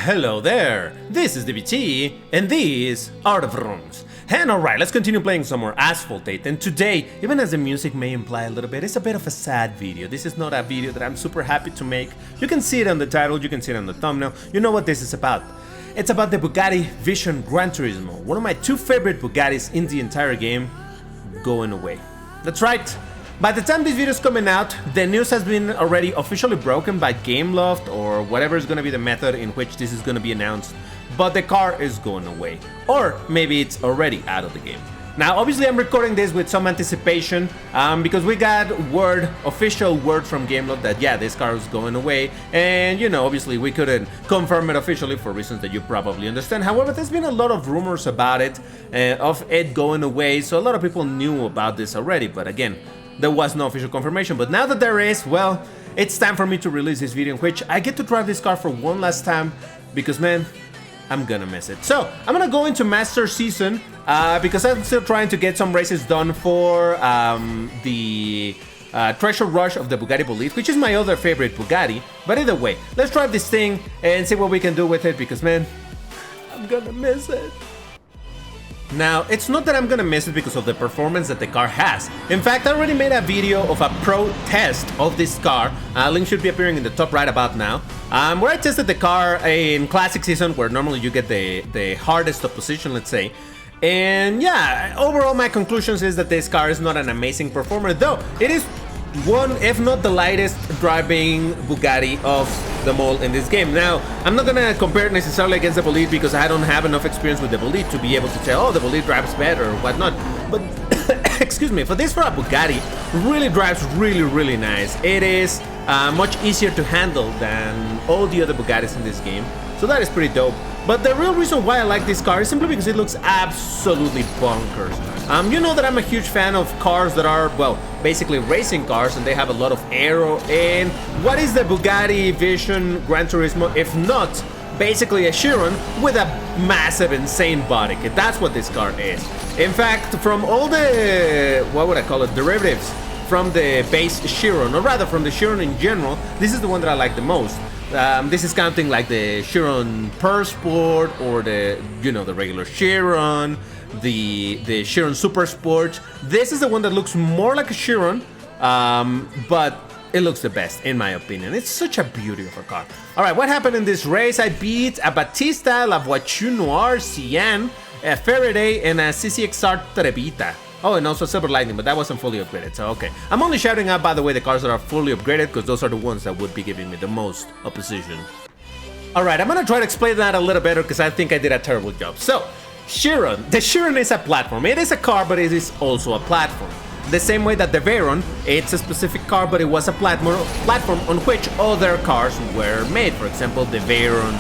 Hello there, this is 𝐑𝐄𝐌𝐋𝐋, and these are the rooms. And alright, let's continue playing some more Asphalt 8, and today, even as the music may imply a little bit, it's a bit of a sad video. This is not a video that I'm super happy to make. You can see it on the title, you can see it on the thumbnail, you know what this is about. It's about the Bugatti Vision Gran Turismo, one of my two favorite Bugattis in the entire game, going away. That's right. By the time this video is coming out, the news has been already officially broken by Gameloft or whatever is going to be the method in which this is going to be announced, but the car is going away. Or maybe it's already out of the game. Now obviously I'm recording this with some anticipation because we got official word from Gameloft that yeah, this car is going away, and you know, obviously we couldn't confirm it officially for reasons that you probably understand. However, there's been a lot of rumors about it, of it going away, so a lot of people knew about this already, but again, there was no official confirmation. But now that there is, well, it's time for me to release this video in which I get to drive this car for one last time, because man, I'm gonna miss it. So I'm gonna go into Master Season because I'm still trying to get some races done for the Treasure Rush of the Bugatti Bolide, which is my other favorite Bugatti. But either way, let's drive this thing and see what we can do with it, because man, I'm gonna miss it. Now, it's not that I'm gonna miss it because of the performance that the car has. In fact, I already made a video of a pro test of this car. Link should be appearing in the top right about now. Where I tested the car in Classic Season, where normally you get the hardest of position, let's say. And yeah, overall my conclusions is that this car is not an amazing performer, though it is one, if not the lightest driving Bugatti of them all in this game. Now, I'm not gonna compare it necessarily against the Bolide because I don't have enough experience with the Bolide to be able to tell, oh, the Bolide drives better or whatnot. But, excuse me, for a Bugatti, really drives really nice. It is much easier to handle than all the other Bugattis in this game, so that is pretty dope. But the real reason why I like this car is simply because it looks absolutely bonkers. You know that I'm a huge fan of cars that are, well, basically racing cars, and they have a lot of aero. And what is the Bugatti Vision Gran Turismo if not basically a Chiron with a massive, insane body kit? That's what this car is. In fact, from all the, what would I call it, derivatives from the base Chiron, or rather from the Chiron in general, this is the one that I like the most. This is counting like the Chiron Per Sport, or the, you know, the regular Chiron, the Chiron Super Sport. This is the one that looks more like a Chiron, but it looks the best in my opinion. It's such a beauty of a car. Alright, what happened in this race? I beat a Battista, La Voiture Noire, Cyan, a Faraday, and a CCXR Trevita. Oh, and also Silver Lightning, but that wasn't fully upgraded, so okay. I'm only shouting out, by the way, the cars that are fully upgraded, because those are the ones that would be giving me the most opposition. Alright, I'm gonna try to explain that a little better, because I think I did a terrible job. So, Chiron. The Chiron is a platform. It is a car, but it is also a platform. The same way that the Veyron, it's a specific car, but it was a platform on which other cars were made. For example, the Veyron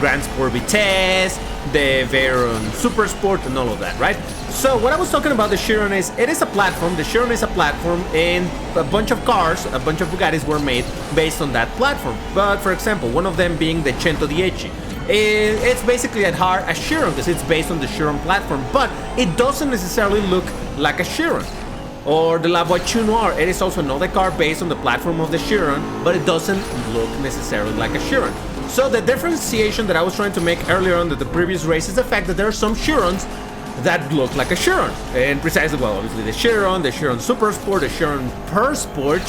Grand Sport Vitesse, the Veyron Super Sport, and all of that, right? So what I was talking about the Chiron is, it is a platform, the Chiron is a platform, and a bunch of cars, a bunch of Bugattis were made based on that platform. But for example, one of them being the 110. It's basically at heart a Chiron because it's based on the Chiron platform, but it doesn't necessarily look like a Chiron. Or the La Voiture Noire, it is also another car based on the platform of the Chiron, but it doesn't look necessarily like a Chiron. So the differentiation that I was trying to make earlier on the previous race is the fact that there are some Chirons that look like a Chiron. And precisely, well, obviously the Chiron Super Sport, the Chiron Per Sport.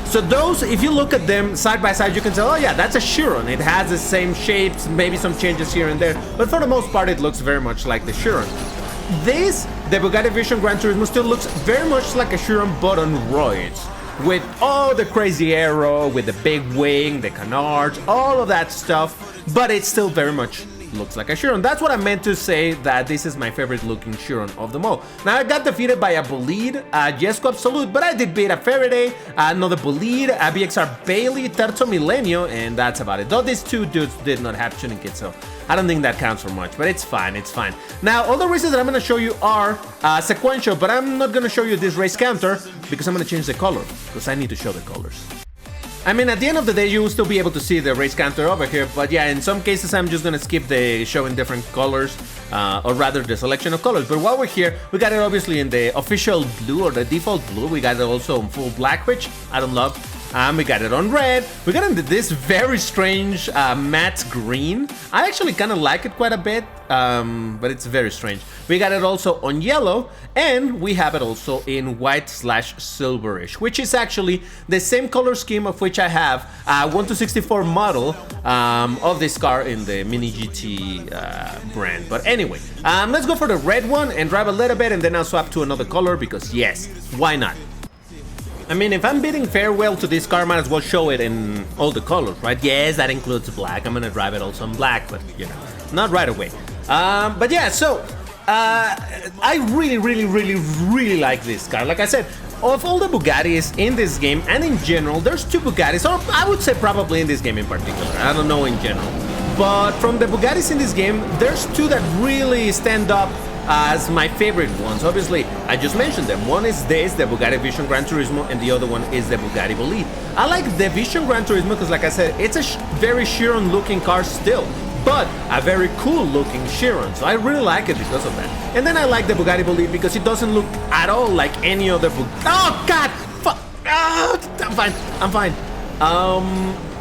So those, if you look at them side by side, you can say, oh yeah, that's a Chiron. It has the same shapes, maybe some changes here and there, but for the most part it looks very much like the Chiron. This, the Bugatti Vision Gran Turismo, still looks very much like a Chiron, but on roids. With all the crazy aero, with the big wing, the canards, all of that stuff, but it still very much looks like a Chiron. That's what I meant to say, that this is my favorite looking Chiron of them all. Now, I got defeated by a Bolide, Jesco Absolute, but I did beat a Faraday, another Bolide, a BXR Bailey, Terzo Millennio, and that's about it. Though these two dudes did not have tuning kits, so I don't think that counts for much, but it's fine, it's fine. Now, all the races that I'm going to show you are sequential, but I'm not going to show you this race counter because I'm going to change the color, because I need to show the colors. I mean, at the end of the day, you will still be able to see the race counter over here, but yeah, in some cases I'm just gonna skip the showing different colors, or rather the selection of colors. But while we're here, we got it obviously in the official blue, or the default blue. We got it also in full black, which I don't love. We got it on red. We got it in this very strange matte green. I actually kind of like it quite a bit, but it's very strange. We got it also on yellow, and we have it also in white/silverish, which is actually the same color scheme of which I have a 1/264 model of this car in the Mini GT brand. But anyway, let's go for the red one and drive a little bit, and then I'll swap to another color because yes, why not? I mean, if I'm bidding farewell to this car, might as well show it in all the colors, right? Yes, that includes black. I'm gonna drive it also in black, but you know, not right away. But yeah, so I really like this car. Like I said, of all the Bugattis in this game and in general, there's two Bugattis, or I would say probably in this game in particular. I don't know in general. But from the Bugattis in this game, there's two that really stand up as my favorite ones. Obviously, I just mentioned them. One is this, the Bugatti Vision Gran Turismo, and the other one is the Bugatti Bolide. I like the Vision Gran Turismo because, like I said, it's a very Chiron looking car still, but a very cool looking Chiron, so I really like it because of that. And then I like the Bugatti Bolide because it doesn't look at all like any other Bugatti. Oh god, fuck! I'm fine.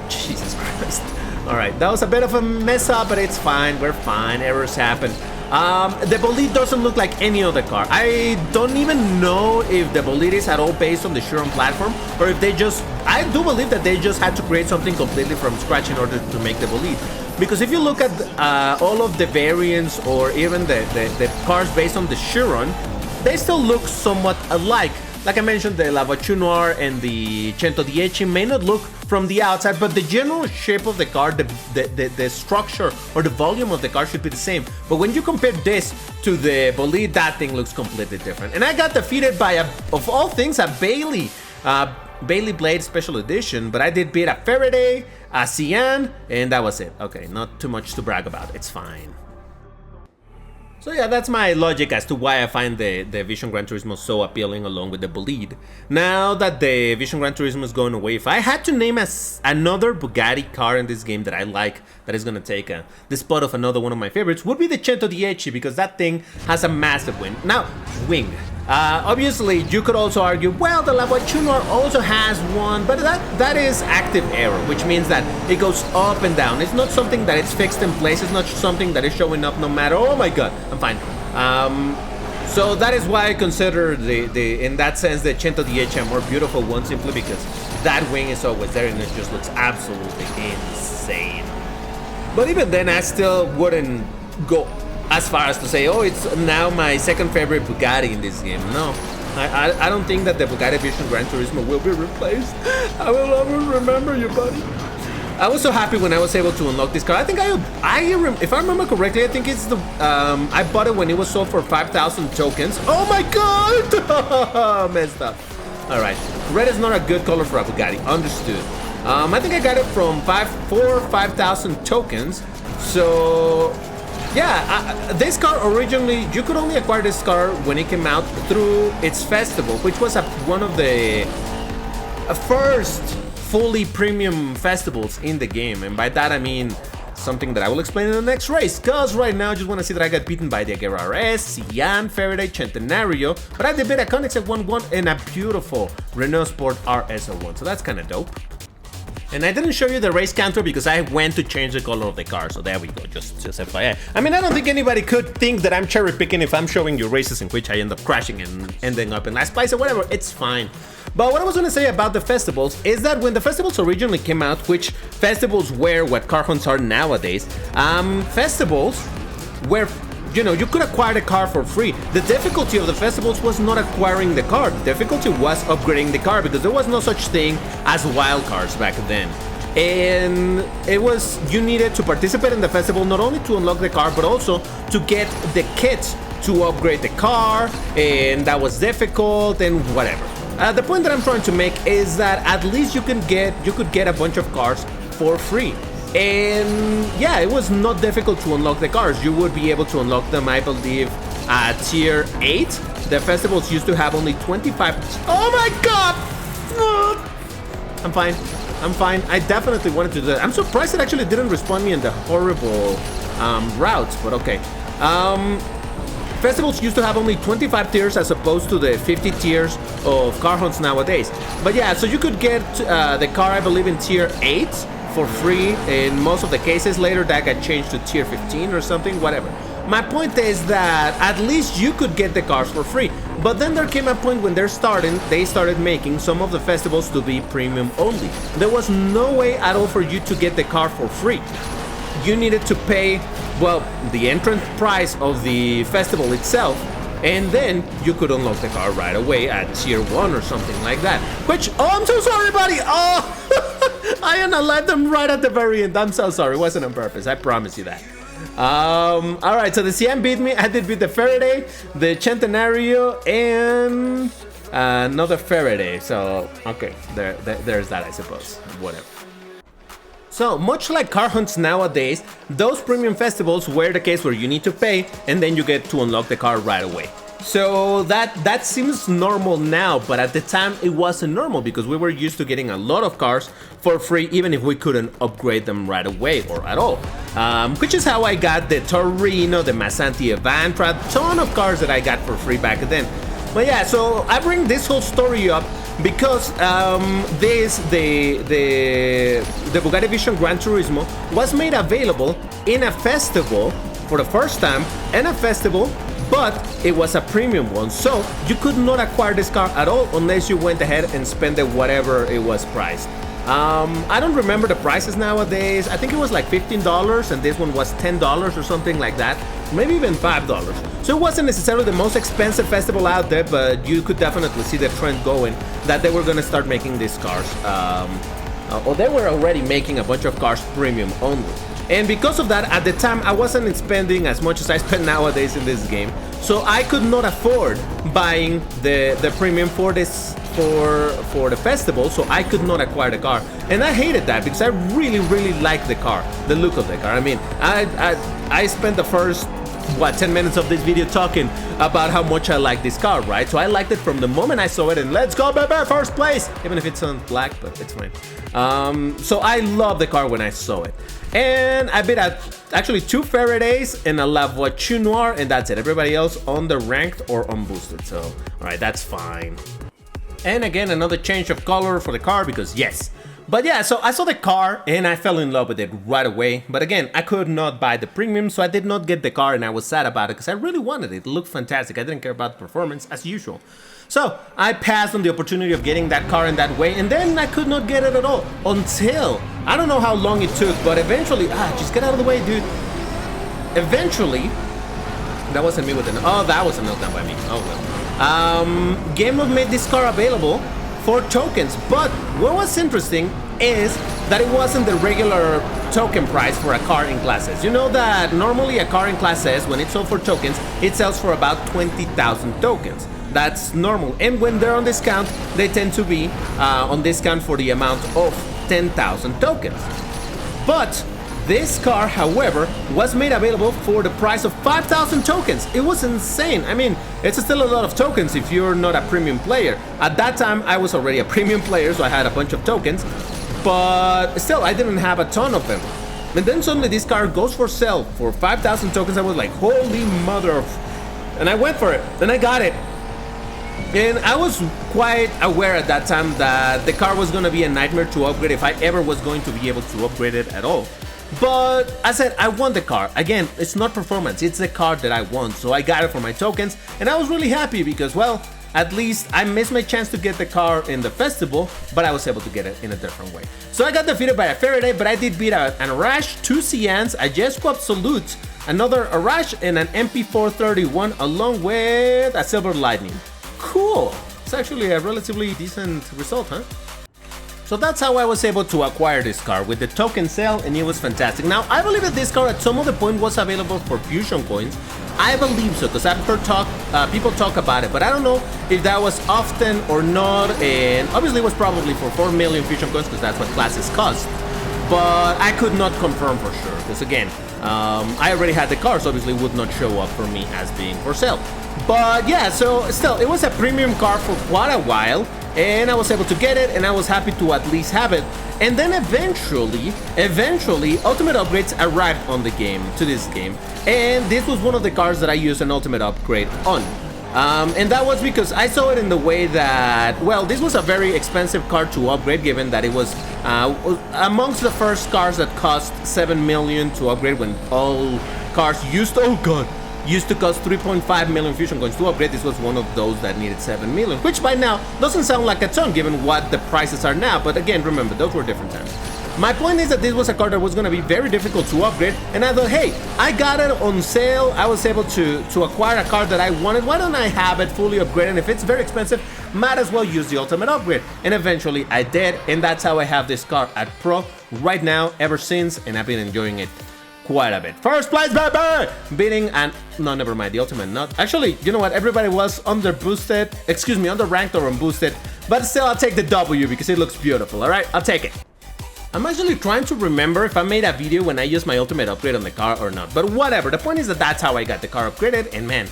Jesus Christ. Alright, that was a bit of a mess up, but it's fine, we're fine, errors happen. The Bolide doesn't look like any other car. I don't even know if the Bolide is at all based on the Chiron platform, or if they just... I do believe that they just had to create something completely from scratch in order to make the Bolide. Because if you look at all of the variants, or even the cars based on the Chiron, they still look somewhat alike. Like I mentioned, the La Voiture Noire and the 𝐶𝐿 may not look from the outside, but the general shape of the car, the structure or the volume of the car should be the same. But when you compare this to the Bolide, that thing looks completely different. And I got defeated by, of all things, a Bailey Blade Special Edition, but I did beat a Faraday, a Cyan, and that was it. Okay, not too much to brag about, it's fine. So yeah, that's my logic as to why I find the Vision Gran Turismo so appealing along with the Bolide. Now that the Vision Gran Turismo is going away, if I had to name another Bugatti car in this game that I like, that is going to take the spot of another one of my favorites, would be the 𝐶𝐿, because that thing has a massive wing. Obviously, you could also argue, well, the La Voiture Noire also has one, but that is active error, which means that it goes up and down. It's not something that it's fixed in place. It's not something that is showing up no matter. Oh my god, I'm fine. So that is why I consider in that sense, the 𝐶𝐿 a more beautiful one, simply because that wing is always there and it just looks absolutely insane. But even then, I still wouldn't go as far as to say, oh, it's now my second favorite Bugatti in this game. No, I don't think that the Bugatti Vision Gran Turismo will be replaced. I will always remember you, buddy. I was so happy when I was able to unlock this car. I think if I remember correctly, I think it's the I bought it when it was sold for 5,000 tokens. Oh my god, messed up. All right, red is not a good color for a Bugatti. Understood. I think I got it from 5,000 tokens. So yeah, this car originally, you could only acquire this car when it came out through its festival, which was one of the first fully premium festivals in the game. And by that I mean something that I will explain in the next race, because right now I just want to see that I got beaten by the Agera RS, Cyan, Faraday, Centenario, but I did beat a 𝐿𝐿 1.1 and a beautiful Renault Sport RS01, so that's kind of dope. And I didn't show you the race counter because I went to change the color of the car, so there we go, just FYI. I mean, I don't think anybody could think that I'm cherry picking if I'm showing you races in which I end up crashing and ending up in last place or whatever, it's fine. But what I was going to say about the festivals is that when the festivals originally came out, which festivals were what car hunts are nowadays, festivals were, you know, you could acquire the car for free. The difficulty of the festivals was not acquiring the car. The difficulty was upgrading the car, because there was no such thing as wild cards back then. And it was, you needed to participate in the festival not only to unlock the car, but also to get the kit to upgrade the car, and that was difficult and whatever. The point that I'm trying to make is that at least you could get a bunch of cars for free. And yeah, it was not difficult to unlock the cars. You would be able to unlock them, I believe, at tier 8. The festivals used to have only 25. Oh my god! I'm fine. I definitely wanted to do that. I'm surprised it actually didn't respawn me in the horrible routes, but okay. festivals used to have only 25 tiers as opposed to the 50 tiers of car hunts nowadays. But yeah, so you could get the car, I believe, in tier 8 for free in most of the cases. Later that got changed to tier 15 or something, whatever. My point is that at least you could get the cars for free. But then there came a point when they started making some of the festivals to be premium only. There was no way at all for you to get the car for free. You needed to pay, well, the entrance price of the festival itself, and then you could unlock the car right away at tier 1 or something like that. Which, oh, I'm so sorry, buddy! Oh, I unaligned them right at the very end. I'm so sorry, it wasn't on purpose, I promise you that. Alright, so the CM beat me. I did beat the Faraday, the Centenario, and another Faraday. So, okay, there's that, I suppose. Whatever. So, much like car hunts nowadays, those premium festivals were the case where you need to pay and then you get to unlock the car right away. So that seems normal now, but at the time it wasn't normal because we were used to getting a lot of cars for free even if we couldn't upgrade them right away or at all. Which is how I got the Torino, the Masanti Evantra, a ton of cars that I got for free back then. But yeah, so I bring this whole story up because the Bugatti Vision Gran Turismo was made available in a festival for the first time, in a festival, but it was a premium one, so you could not acquire this car at all unless you went ahead and spent it whatever it was priced. I don't remember the prices nowadays. I think it was like $15 and this one was $10 or something like that, maybe even $5. So it wasn't necessarily the most expensive festival out there, but you could definitely see the trend going that they were going to start making these cars, or they were already making a bunch of cars premium only. And because of that, at the time, I wasn't spending as much as I spend nowadays in this game. So I could not afford buying the premium for this for the festival, so I could not acquire the car. And I hated that because I really liked the car, the look of the car. I mean, I spent the first 10 minutes of this video talking about how much I like this car, right? So I liked it from the moment I saw it, and let's go, baby, first place! Even if it's on black, but it's fine. So I loved the car when I saw it. And I bid at actually 2 Faradays and a La Voiture Noire, and that's it. Everybody else on the ranked or unboosted, so alright, that's fine. And again, another change of color for the car because yes. But yeah, so I saw the car and I fell in love with it right away. But again, I could not buy the premium, so I did not get the car, and I was sad about it because I really wanted it. It looked fantastic. I didn't care about the performance as usual. So I passed on the opportunity of getting that car in that way, and then I could not get it at all until, I don't know how long it took, but eventually, just get out of the way, dude. Eventually, that wasn't me with the, oh, that was a knockdown by me. Oh well. Game Mode made this car available for tokens, but what was interesting is that it wasn't the regular token price for a car in Class S. You know that normally a car in Class S, when it's sold for tokens, it sells for about 20,000 tokens. That's normal, and when they're on discount, they tend to be on discount for the amount of 10,000 tokens. But this car, however, was made available for the price of 5,000 tokens. It was insane. I mean, it's still a lot of tokens if you're not a premium player. At that time, I was already a premium player, so I had a bunch of tokens, but still, I didn't have a ton of them. And then suddenly this car goes for sale for 5,000 tokens. I was like, holy mother of... And I went for it, and I got it. And I was quite aware at that time that the car was going to be a nightmare to upgrade if I ever was going to be able to upgrade it at all. But I said, I want the car. Again, it's not performance, it's the car that I want. So I got it for my tokens, and I was really happy because, well, at least I missed my chance to get the car in the festival, but I was able to get it in a different way. So I got defeated by a Faraday, but I did beat an Arash, 2 Cians, a Jesco Absolute, another Arash, and an MP431, along with a Silver Lightning. Cool! It's actually a relatively decent result, huh? So that's how I was able to acquire this car, with the token sale, and it was fantastic. Now, I believe that this car at some of the point was available for fusion coins. I believe so, because I've heard people talk about it, but I don't know if that was often or not, and obviously it was probably for 4 million fusion coins, because that's what classes cost. But I could not confirm for sure, because again, I already had the car, so obviously it would not show up for me as being for sale. But yeah, so still, it was a premium car for quite a while, and I was able to get it, and I was happy to at least have it. And then eventually, Ultimate Upgrades arrived on the game, to this game, and this was one of the cars that I used an Ultimate Upgrade on. And that was because I saw it in the way that, well, this was a very expensive car to upgrade, given that it was amongst the first cars that cost 7 million to upgrade, when all cars used to, used to cost 3.5 million fusion coins to upgrade. This was one of those that needed 7 million, which by now doesn't sound like a ton given what the prices are now, but again, remember, those were different times. My point is that this was a car that was going to be very difficult to upgrade, and I thought, hey, I got it on sale, I was able to acquire a car that I wanted, why don't I have it fully upgraded? And if it's very expensive, might as well use the ultimate upgrade. And eventually I did, and that's how I have this car at Pro right now, ever since, and I've been enjoying it quite a bit. First place, baby! Beating, and no, never mind, the ultimate not. Actually, you know what, everybody was under boosted, excuse me, under ranked or unboosted, but still I'll take the W because it looks beautiful, alright? I'll take it. I'm actually trying to remember if I made a video when I used my ultimate upgrade on the car or not, but whatever, the point is that that's how I got the car upgraded, and man,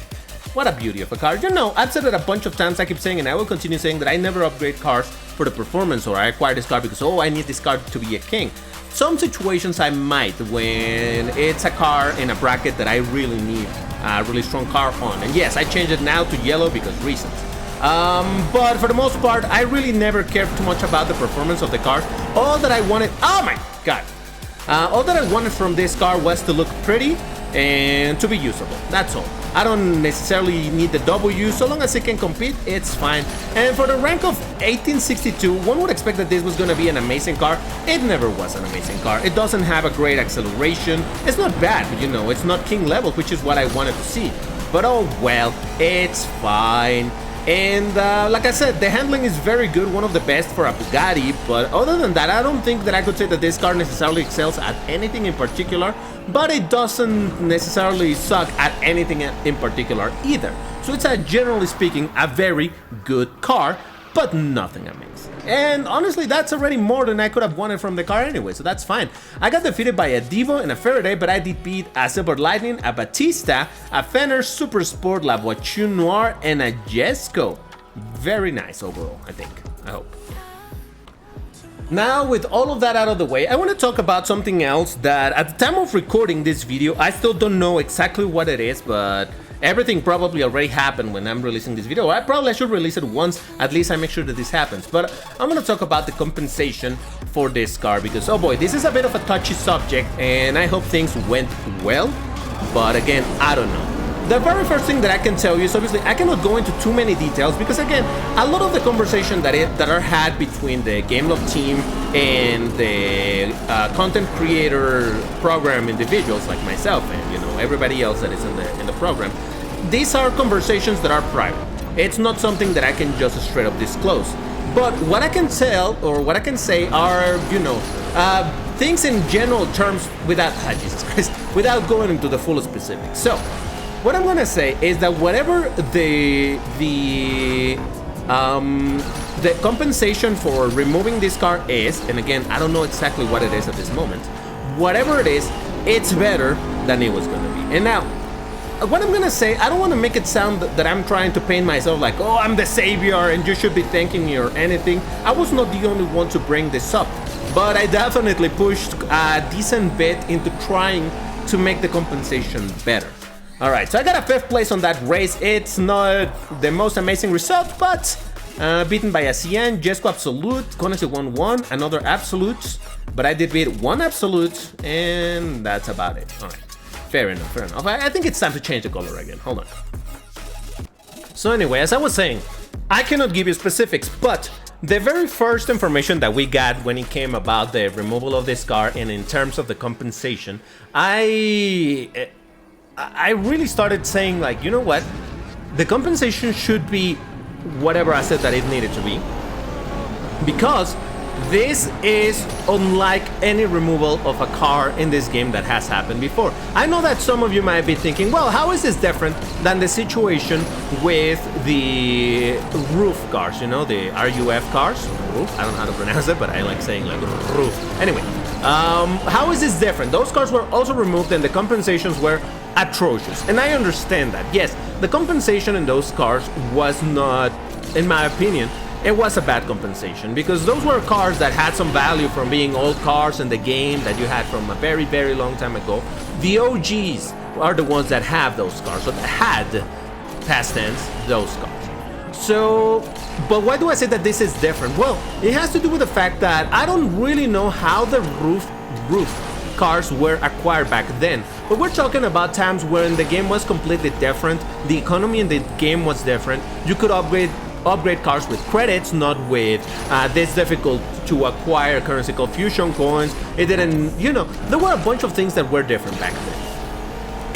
what a beauty of a car. You know, I've said it a bunch of times, I keep saying, and I will continue saying that I never upgrade cars for the performance, or I acquire this car because, oh, I need this car to be a king. Some situations I might, when it's a car in a bracket that I really need a really strong car on, and yes, I changed it now to yellow because reasons. But for the most part, I really never cared too much about the performance of the car. All that I wanted, oh my god, all that I wanted from this car was to look pretty and to be usable. That's all. I don't necessarily need the W, so long as it can compete, it's fine. And for the rank of 1862, one would expect that this was gonna be an amazing car. It never was an amazing car. It doesn't have a great acceleration. It's not bad, but you know, it's not king level, which is what I wanted to see. But oh well, it's fine. And like I said, the handling is very good, one of the best for a Bugatti, but other than that, I don't think that I could say that this car necessarily excels at anything in particular, but it doesn't necessarily suck at anything in particular either. So it's, generally speaking, a very good car, but nothing amazing. And honestly, that's already more than I could have wanted from the car anyway, so that's fine. I got defeated by a Devo and a Faraday, but I did beat a Silver Lightning, a Batista, a Fenner Super Sport, La Voiture Noire, and a Jesco. Very nice overall, I think. I hope. Now, with all of that out of the way, I want to talk about something else that at the time of recording this video, I still don't know exactly what it is, but everything probably already happened when I'm releasing this video. I should release it once, at least I make sure that this happens. But I'm gonna talk about the compensation for this car because, oh boy, this is a bit of a touchy subject and I hope things went well. But again, I don't know. The very first thing that I can tell you is, obviously, I cannot go into too many details because, again, a lot of the conversation that are had between the GameLove team and the content creator program individuals like myself and, you know, everybody else that is in the program, these are conversations that are private. It's not something that I can just straight up disclose. But what I can tell, or what I can say, are, you know, things in general terms without, Jesus Christ, without going into the full specifics. So, what I'm gonna say is that whatever the compensation for removing this car is, and again, I don't know exactly what it is at this moment, whatever it is, it's better than it was gonna be. And now, what I'm gonna say, I don't want to make it sound that I'm trying to paint myself like, oh, I'm the savior and you should be thanking me or anything. I was not the only one to bring this up, but I definitely pushed a decent bit into trying to make the compensation better. Alright, so I got a 5th place on that race. It's not the most amazing result, but beaten by a Cien, Jesco Absolute, Conese 1-1, another Absolute, but I did beat one Absolute, and that's about it. Alright, fair enough, fair enough. I think it's time to change the color again, hold on. So anyway, as I was saying, I cannot give you specifics, but the very first information that we got when it came about the removal of this car and in terms of the compensation, I really started saying, like, you know what, the compensation should be whatever I said that it needed to be, because this is unlike any removal of a car in this game that has happened before. I know that some of you might be thinking, well, how is this different than the situation with the roof cars, you know, the RUF cars? Roof? I don't know how to pronounce it, but I like saying like roof. Anyway, how is this different? Those cars were also removed and the compensations were atrocious, and I understand that. Yes, the compensation in those cars was not, in my opinion, it was a bad compensation, because those were cars that had some value from being old cars in the game that you had from a very, very long time ago. The OGs are the ones that have those cars, or that had, past tense, those cars. So, but why do I say that this is different? Well, it has to do with the fact that I don't really know how the roof cars were acquired back then, but we're talking about times when the game was completely different, the economy in the game was different. You could upgrade cars with credits, not with this difficult to acquire currency called fusion coins. It didn't, you know, there were a bunch of things that were different back then.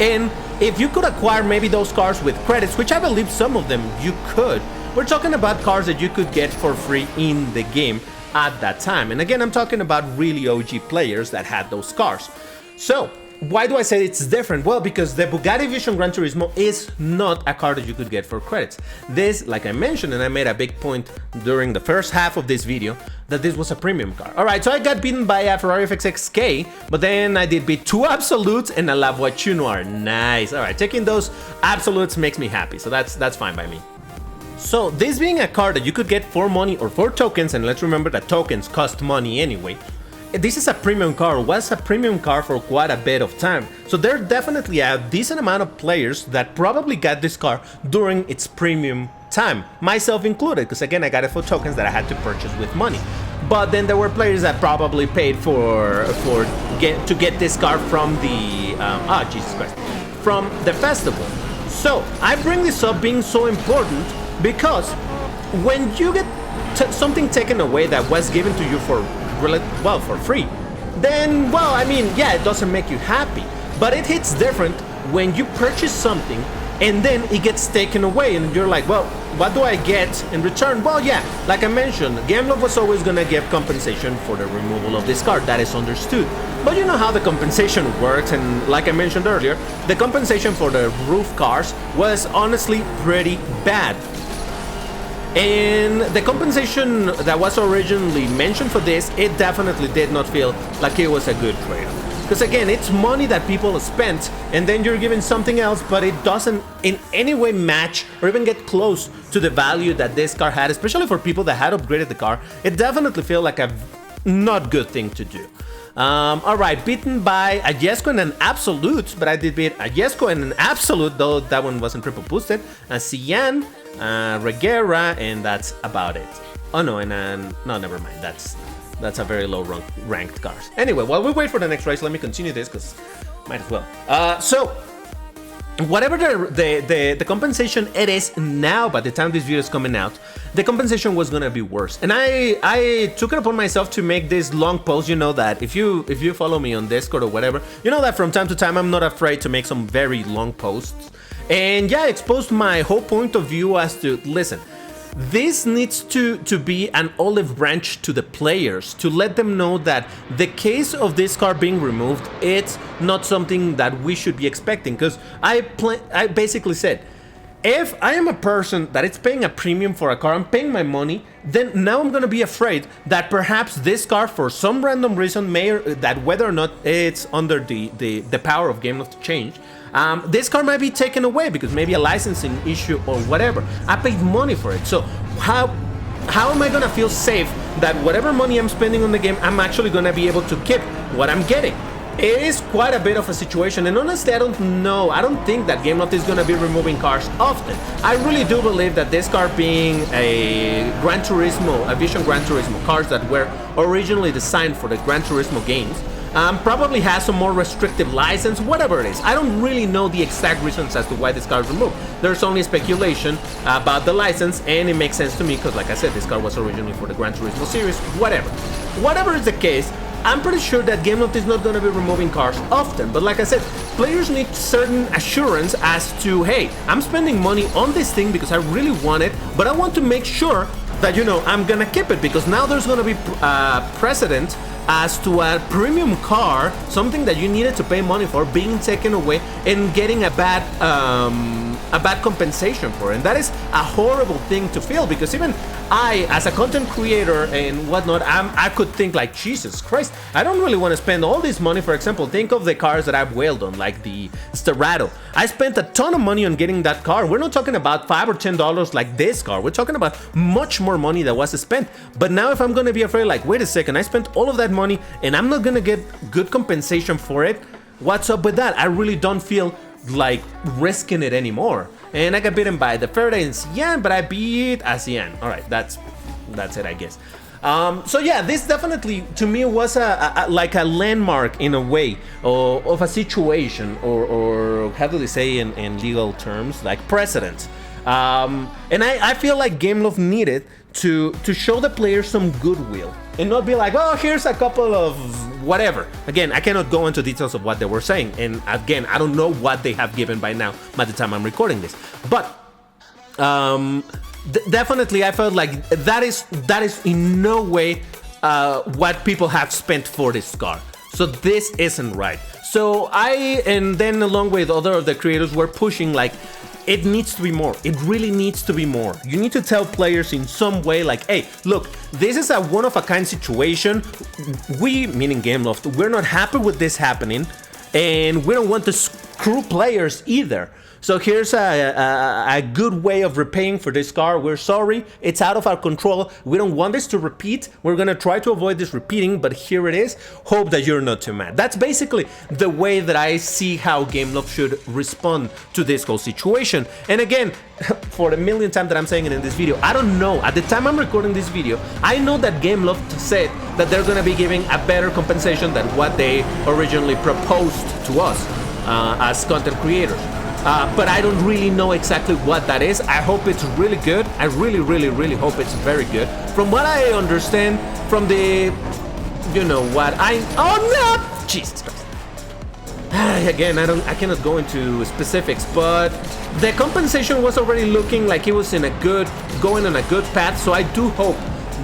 And if you could acquire maybe those cars with credits, which I believe some of them you could, we're talking about cars that you could get for free in the game at that time. And again, I'm talking about really OG players that had those cars. So why do I say it's different? Well, because the Bugatti Vision Gran Turismo is not a car that you could get for credits. This, like I mentioned, and I made a big point during the first half of this video, that this was a premium car. Alright, so I got beaten by a Ferrari 𝐹𝑋𝐋𝐾, but then I did beat 2 absolutes and a La Voiture Noire. Nice. Alright, taking those absolutes makes me happy, so that's fine by me. So this being a car that you could get for money or for tokens, and let's remember that tokens cost money anyway, this is a premium car, was a premium car for quite a bit of time. So there are definitely a decent amount of players that probably got this car during its premium time, myself included, because again, I got it for tokens that I had to purchase with money. But then there were players that probably paid to get this car from the Jesus Christ, from the festival. So I bring this up being so important because when you get something taken away that was given to you for free, then, well, I mean, yeah, it doesn't make you happy, but it hits different when you purchase something and then it gets taken away and you're like, well, what do I get in return? Well, yeah, like I mentioned, GameLoft was always gonna give compensation for the removal of this car. That is understood, but you know how the compensation works, and like I mentioned earlier, the compensation for the roof cars was honestly pretty bad. And the compensation that was originally mentioned for this, it definitely did not feel like it was a good trade-off. Because again, it's money that people spent, and then you're given something else, but it doesn't in any way match or even get close to the value that this car had, especially for people that had upgraded the car. It definitely felt like a not good thing to do. Alright, beaten by a Jesco and an Absolute, but I did beat a Jesco and an Absolute, though that one wasn't triple boosted, a Cyan, Regera, and that's about it. Oh no, and no, never mind, that's a very low ranked cars. Anyway, while we wait for the next race, let me continue this, because might as well. So whatever the compensation it is now, by the time this video is coming out, the compensation was gonna be worse. And I took it upon myself to make this long post. You know that if you follow me on Discord or whatever, you know that from time to time I'm not afraid to make some very long posts. And yeah, I exposed my whole point of view as to, listen, this needs to be an olive branch to the players, to let them know that the case of this car being removed, it's not something that we should be expecting. Because I basically said, if I am a person that is paying a premium for a car, I'm paying my money, then now I'm gonna be afraid that perhaps this car, for some random reason, that whether or not it's under the power of GameLoft to change, this car might be taken away because maybe a licensing issue or whatever. I paid money for it, so how am I gonna feel safe that whatever money I'm spending on the game, I'm actually gonna be able to keep what I'm getting? It is quite a bit of a situation, and honestly, I don't think that GameLoft is gonna be removing cars often. I really do believe that this car being a Gran Turismo, a Vision Gran Turismo, cars that were originally designed for the Gran Turismo games, probably has some more restrictive license, whatever it is. I don't really know the exact reasons as to why this car is removed. There's only speculation about the license, and it makes sense to me because, like I said, this car was originally for the Gran Turismo series, whatever is the case. I'm pretty sure that GameLoft is not going to be removing cars often, but like I said, players need certain assurance as to, hey, I'm spending money on this thing because I really want it, but I want to make sure that, you know, I'm gonna keep it, because now there's gonna be precedent as to a premium car, something that you needed to pay money for, being taken away and getting a bad compensation for it. And that is a horrible thing to feel, because even I, as a content creator and whatnot, I could think like, Jesus Christ, I don't really want to spend all this money. For example, think of the cars that I've wailed on, like the Sterrato. I spent a ton of money on getting that car. We're not talking about $5 or $10 like this car. We're talking about much more money that was spent. But now if I'm going to be afraid, like, wait a second, I spent all of that money and I'm not going to get good compensation for it, what's up with that? I really don't feel like risking it anymore. And I got beaten by the Faraday and Cyan, but I beat a Cyan. All right, that's it, I guess. So yeah, this definitely to me was like a landmark in a way of a situation, or how do they say in legal terms, like precedent. And I feel like Gameloft needed to show the players some goodwill and not be like, oh, here's a couple of whatever. Again, I cannot go into details of what they were saying, and again, I don't know what they have given by now by the time I'm recording this, but definitely I felt like that is in no way what people have spent for this car. So this isn't right. So and then along with other of the creators were pushing like, it needs to be more. It really needs to be more. You need to tell players in some way like, hey, look, this is a one-of-a-kind situation. We, meaning Gameloft, we're not happy with this happening, and we don't want to screw players either. So here's a good way of repaying for this car. We're sorry, it's out of our control. We don't want this to repeat. We're gonna try to avoid this repeating, but here it is. Hope that you're not too mad. That's basically the way that I see how Gameloft should respond to this whole situation. And again, for the millionth time that I'm saying it in this video, I don't know. At the time I'm recording this video, I know that Gameloft said that they're gonna be giving a better compensation than what they originally proposed to us as content creators. But I don't really know exactly what that is. I hope it's really good. I really, really, really hope it's very good. From what I understand, from the, you know what, oh no, Jesus Christ. Again, I cannot go into specifics, but the compensation was already looking like it was going on a good path. So I do hope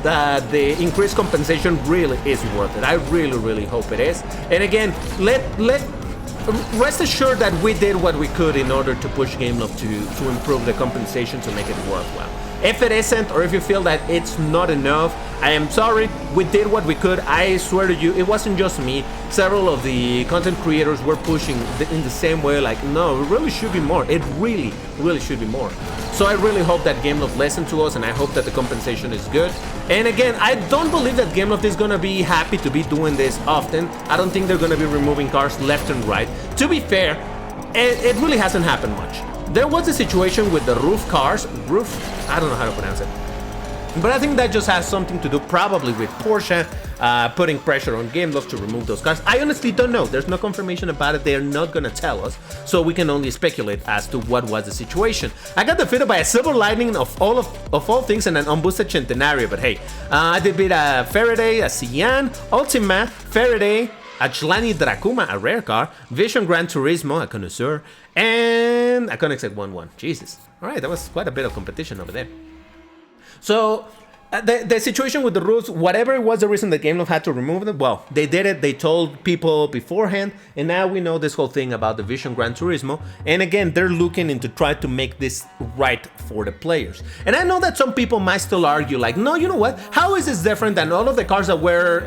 that the increased compensation really is worth it. I really, really hope it is. And again, rest assured that we did what we could in order to push Gameloft to improve the compensation to make it worthwhile. If it isn't, or if you feel that it's not enough, I am sorry, we did what we could. I swear to you, it wasn't just me. Several of the content creators were pushing in the same way, like, no, it really should be more. It really, really should be more. So I really hope that Gameloft listened to us, and I hope that the compensation is good. And again, I don't believe that Gameloft is gonna be happy to be doing this often. I don't think they're gonna be removing cars left and right. To be fair, it really hasn't happened much. There was a situation with the roof cars, I don't know how to pronounce it, but I think that just has something to do probably with Porsche putting pressure on Gameloft to remove those cars. I honestly don't know. There's no confirmation about it. They're not gonna tell us, so we can only speculate as to what was the situation. I got defeated by a Silver Lightning of all things and an unboosted Centenario, but hey, I did beat a Faraday, a Cyan, Ultima, Faraday, a Chlani Dracuma, a rare car, Vision Gran Turismo, a connoisseur, and a 𝐿𝐿𝐋𝐋 1-1. Jesus. Alright, that was quite a bit of competition over there. So, the situation with the roofs, whatever it was the reason that Gameloft had to remove them, well, they did it, they told people beforehand, and now we know this whole thing about the Vision Gran Turismo, and again, they're looking into try to make this right for the players. And I know that some people might still argue, like, no, you know what, how is this different than all of the cars that were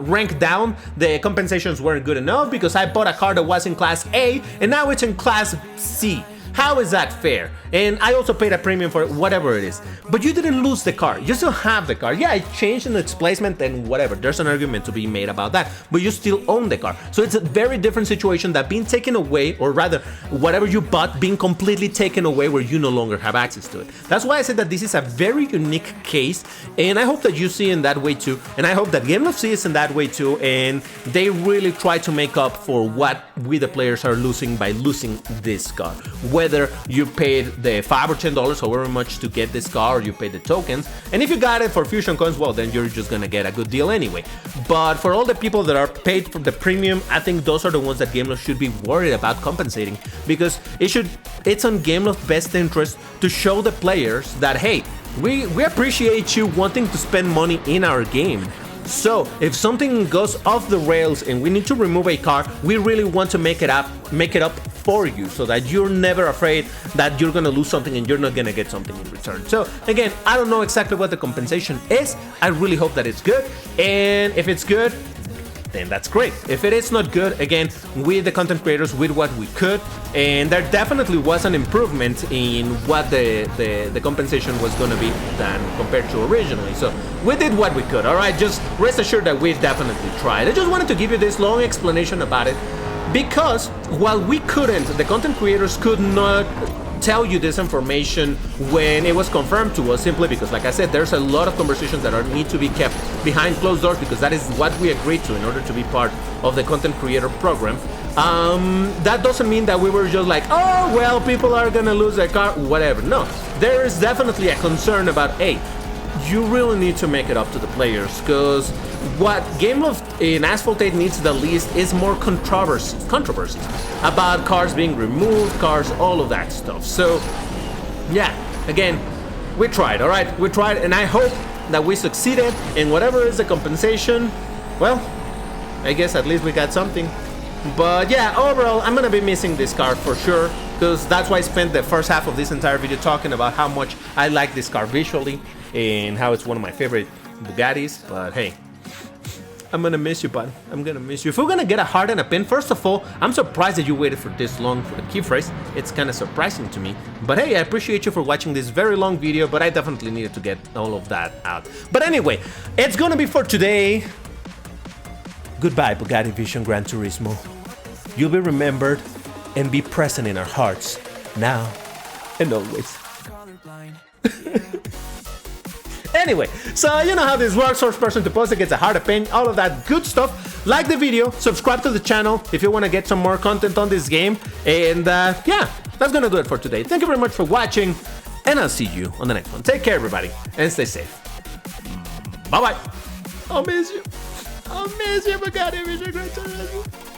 ranked down? The compensations weren't good enough because I bought a car that was in Class A, and now it's in Class C. How is that fair? And I also paid a premium for it, whatever it is. But you didn't lose the car. You still have the car. Yeah, it changed in its placement and whatever. There's an argument to be made about that. But you still own the car. So it's a very different situation that being taken away, or rather, whatever you bought being completely taken away where you no longer have access to it. That's why I said that this is a very unique case. And I hope that you see it in that way too. And I hope that Gameloft sees it in that way too. And they really try to make up for what we the players are losing by losing this car. Whether you paid the $5 or $10, however much to get this car, or you paid the tokens, and if you got it for Fusion Coins, well, then you're just gonna get a good deal anyway. But for all the people that are paid for the premium, I think those are the ones that Gameloft should be worried about compensating, because it's on Gameloft's best interest to show the players that, hey, we appreciate you wanting to spend money in our game, So if something goes off the rails and we need to remove a car, we really want to make it up for you, so that you're never afraid that you're gonna lose something and you're not gonna get something in return. So again, I don't know exactly what the compensation is. I really hope that it's good, and if it's good, then that's great. If it is not good, again, we the content creators did what we could, and there definitely was an improvement in what the compensation was gonna be than compared to originally. So we did what we could, all right? Just rest assured that we definitely tried. I just wanted to give you this long explanation about it, because while we couldn't, the content creators could not tell you this information when it was confirmed to us, simply because, like I said, there's a lot of conversations that need to be kept behind closed doors, because that is what we agreed to in order to be part of the content creator program. That doesn't mean that we were just like, oh well, people are gonna lose their car, whatever. No, there is definitely a concern about, hey, you really need to make it up to the players, because what Game of in Asphalt 8 needs the least is more controversy about cars being removed, cars, all of that stuff. So yeah, again, we tried, all right? We tried, and I hope that we succeeded, and whatever is the compensation, well, I guess at least we got something. But yeah, overall, I'm gonna be missing this car for sure, because that's why I spent the first half of this entire video talking about how much I like this car visually and how it's one of my favorite Bugattis. But hey, I'm gonna miss you, bud. I'm gonna miss you. If we're gonna get a heart and a pin, first of all, I'm surprised that you waited for this long for the key phrase. It's kind of surprising to me. But hey, I appreciate you for watching this very long video, but I definitely needed to get all of that out. But anyway, it's gonna be for today. Goodbye, Bugatti Vision Gran Turismo. You'll be remembered and be present in our hearts, now and always. Anyway, so you know how this works. First person to post it gets a heart, a pin, all of that good stuff. Like the video, subscribe to the channel if you want to get some more content on this game. And yeah, that's gonna do it for today. Thank you very much for watching, and I'll see you on the next one. Take care, everybody, and stay safe. Bye-bye. I'll miss you. I'll miss you, Bugatti Vision Gran Turismo.